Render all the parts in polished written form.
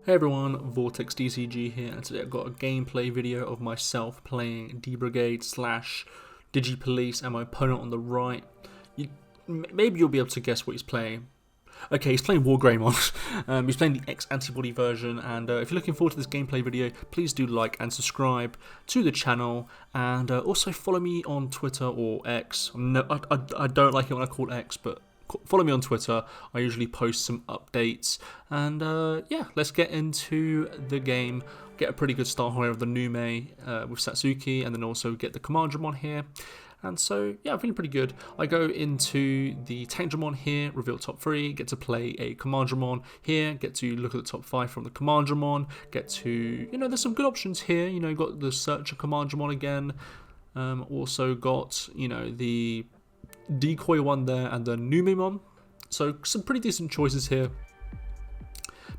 Hey everyone, VortexTCG here, and today I've got a gameplay video of myself playing D-Brigade / Digipolice and my opponent on the right. Maybe you'll be able to guess what he's playing. Okay, he's playing WarGreymon. He's playing the Antibody version, and if you're looking forward to this gameplay video, please do like and subscribe to the channel, and also follow me on Twitter or X. I don't like it when I call X, but follow me on Twitter. I usually post some updates, and yeah, let's get into the game. Get a pretty good start here of the Nume with Satsuki, and then also get the Commandramon here. And so, yeah, I'm feeling pretty good. I go into the Tankdramon here, reveal top 3, get to play a Commandramon here, get to look at the top 5 from the Commandramon, get to, there's some good options here. You've got the Searcher Commandramon again, also got, the Decoy one there and the Numemon. So some pretty decent choices here.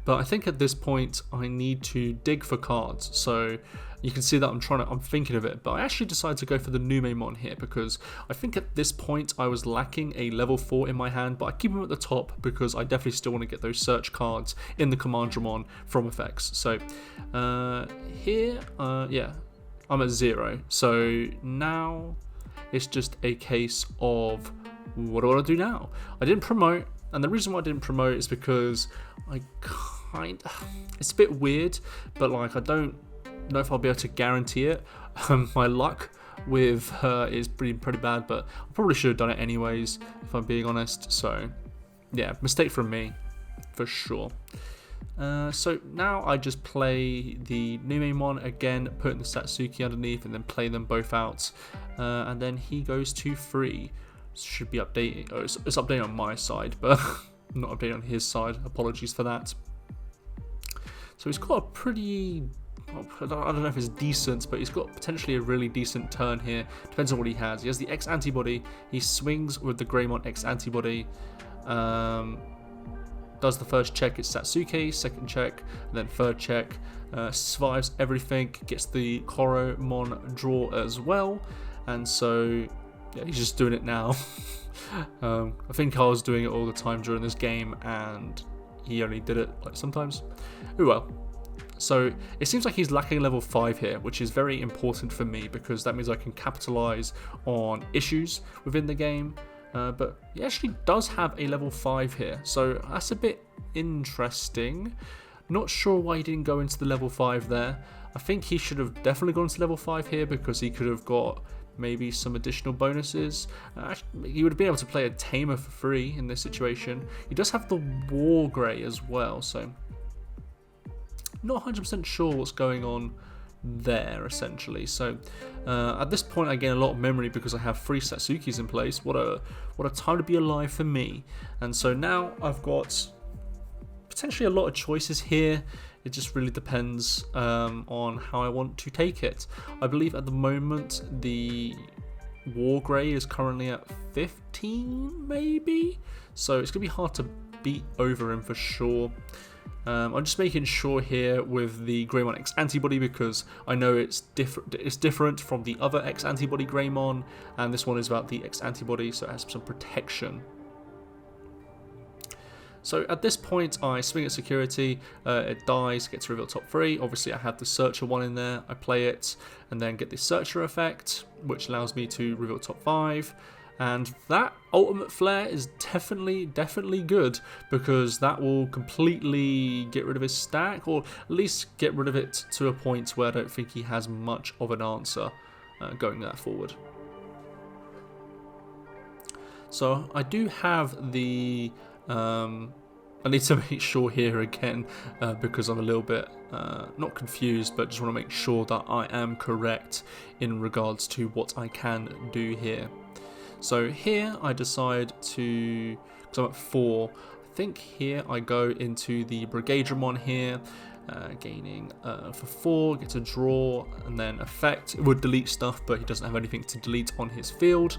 But I think at this point I need to dig for cards. So you can see that I'm thinking of it, but I actually decided to go for the Numemon here because I think at this point I was lacking a level 4 in my hand, but I keep them at the top because I definitely still want to get those search cards in the Commandramon from effects. So here, yeah, I'm at 0. So now it's just a case of what do I do now? I didn't promote, and the reason why I didn't promote is because it's a bit weird, but like I don't know if I'll be able to guarantee it. My luck with her is pretty bad, but I probably should have done it anyways, if I'm being honest. So yeah, mistake from me for sure. So now I just play the Numemon again, putting the Satsuki underneath, and then play them both out. And then he goes to 3. Should be updating. Oh, it's updating on my side, but not updating on his side. Apologies for that. So he's got a pretty, I don't know if it's decent, but he's got potentially a really decent turn here. Depends on what he has. He has the X Antibody. He swings with the Greymon X Antibody. Does the first check, it's Satsuki, second check, and then third check, survives everything, gets the Koromon draw as well, and so yeah, he's just doing it now. I think I was doing it all the time during this game, and he only did it like sometimes. Oh well. So it seems like he's lacking level 5 here, which is very important for me because that means I can capitalize on issues within the game. But he actually does have a level 5 here, so that's a bit interesting. Not sure why he didn't go into the level 5 there. I think he should have definitely gone to level 5 here because he could have got maybe some additional bonuses. He would have been able to play a Tamer for free in this situation. He does have the WarGrey as well, so not 100% sure what's going on there essentially. So at this point I gain a lot of memory because I have 3 Satsukis in place. What a time to be alive for me. And so now I've got potentially a lot of choices here. It just really depends on how I want to take it. I believe at the moment the WarGrey is currently at 15 maybe, so it's gonna be hard to beat over him for sure. I'm just making sure here with the Greymon X Antibody because I know it's different from the other X Antibody Greymon, and this one is about the X Antibody, so it has some protection. So at this point I swing at security, it dies, gets to reveal top 3. Obviously I have the Searcher one in there, I play it, and then get the Searcher effect, which allows me to reveal top 5. And that ultimate flare is definitely good because that will completely get rid of his stack, or at least get rid of it to a point where I don't think he has much of an answer going that forward. So I do have the I need to make sure here again because I'm a little bit not confused, but just want to make sure that I am correct in regards to what I can do here. So here I decide to, because I'm at 4, I think here I go into the Brigadramon here, gaining for 4, get a draw, and then effect. It would delete stuff, but he doesn't have anything to delete on his field.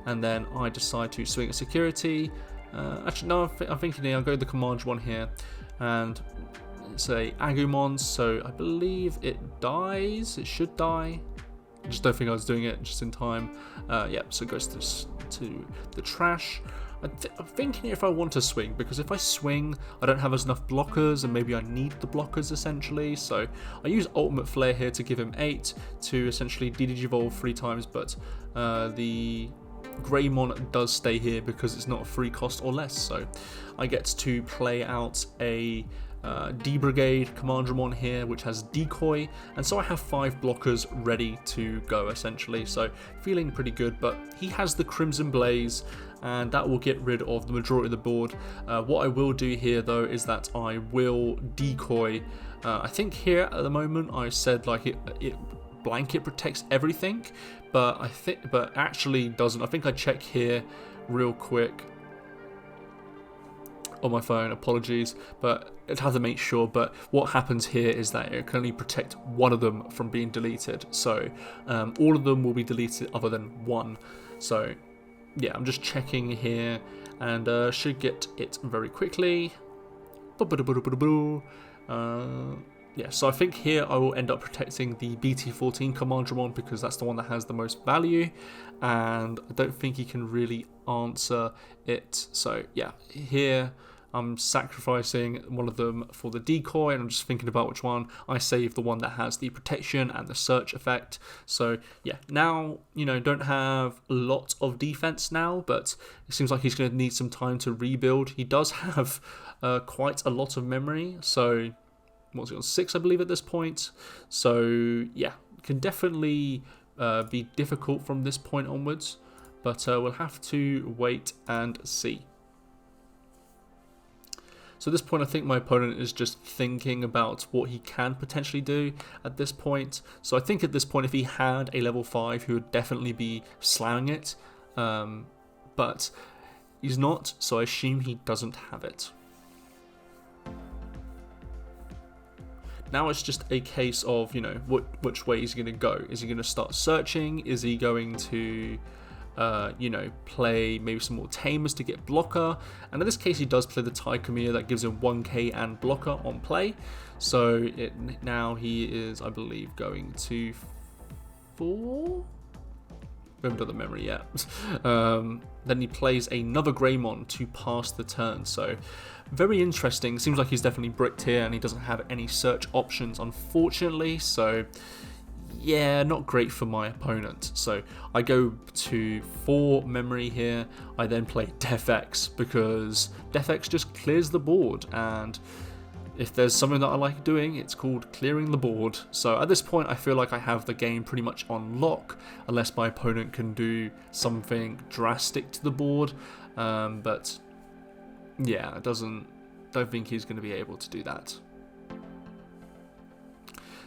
And then I decide to swing at security. Actually, no, I'm thinking here, I'll go to the Commandramon here, and it's a Agumon, so I believe it dies, it should die. I just don't think I was doing it just in time. Yep, so it goes to the trash. I'm thinking if I want to swing, because if I swing, I don't have enough blockers, and maybe I need the blockers essentially. So I use Ultimate Flare here to give him 8 to essentially de-digivolve 3 times, but the Greymon does stay here because it's not a free cost or less. So I get to play out a D-Brigade Commandramon here, which has Decoy, and so I have 5 blockers ready to go essentially, so feeling pretty good. But he has the Crimson Blaze, and that will get rid of the majority of the board. What I will do here though is that I will Decoy. I think here at the moment I said like it blanket protects everything, but actually doesn't. I think I check here real quick on my phone, apologies, but it has to make sure. But what happens here is that it can only protect one of them from being deleted, so all of them will be deleted other than one. So yeah, I'm just checking here, and should get it very quickly. Yeah, so I think here I will end up protecting the BT14 Commandramon because that's the one that has the most value, and I don't think he can really answer it. So yeah, here I'm sacrificing one of them for the decoy, and I'm just thinking about which one. I save the one that has the protection and the search effect. So yeah, now, you know, don't have a lot of defense now, but it seems like he's going to need some time to rebuild. He does have quite a lot of memory, so what's he on, 6 I believe at this point. So yeah, can definitely be difficult from this point onwards, but we'll have to wait and see. So at this point I think my opponent is just thinking about what he can potentially do at this point. So I think at this point if he had a level 5 he would definitely be slamming it, but he's not, so I assume he doesn't have it. Now it's just a case of, you know, which way is he going to go. Is he going to start searching? Is he going to, you know, play maybe some more tamers to get blocker? And in this case, he does play the Hi-Commandramon that gives him 1k and blocker on play. So now he is, I believe, going to 4. We haven't done the memory yet. Then he plays another Greymon to pass the turn. So very interesting. Seems like he's definitely bricked here, and he doesn't have any search options, unfortunately. So yeah, not great for my opponent. So I go to 4 memory here. I then play DefX because DefX just clears the board, and if there's something that I like doing, it's called clearing the board. So at this point, I feel like I have the game pretty much on lock, unless my opponent can do something drastic to the board. But yeah, don't think he's going to be able to do that.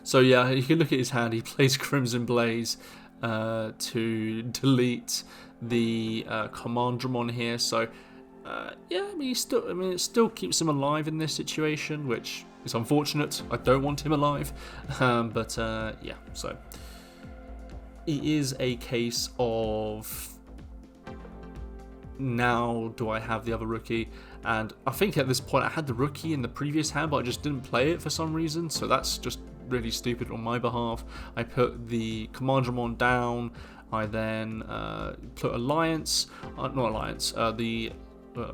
So yeah, you can look at his hand. He plays Crimson Blaze to delete the Commandramon here. So yeah, I mean, it still keeps him alive in this situation, which is unfortunate. I don't want him alive, but yeah. So it is a case of, now do I have the other rookie? And I think at this point I had the rookie in the previous hand, but I just didn't play it for some reason. So that's just really stupid on my behalf. I put the Commandramon down. I then put Alliance, not Alliance,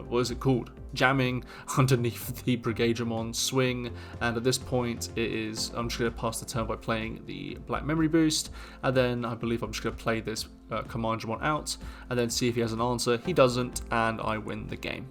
what is it called? Jamming underneath the Brigadramon swing, and at this point I'm just going to pass the turn by playing the Black Memory Boost, and then I believe I'm just going to play this Commandramon out, and then see if he has an answer. He doesn't, and I win the game.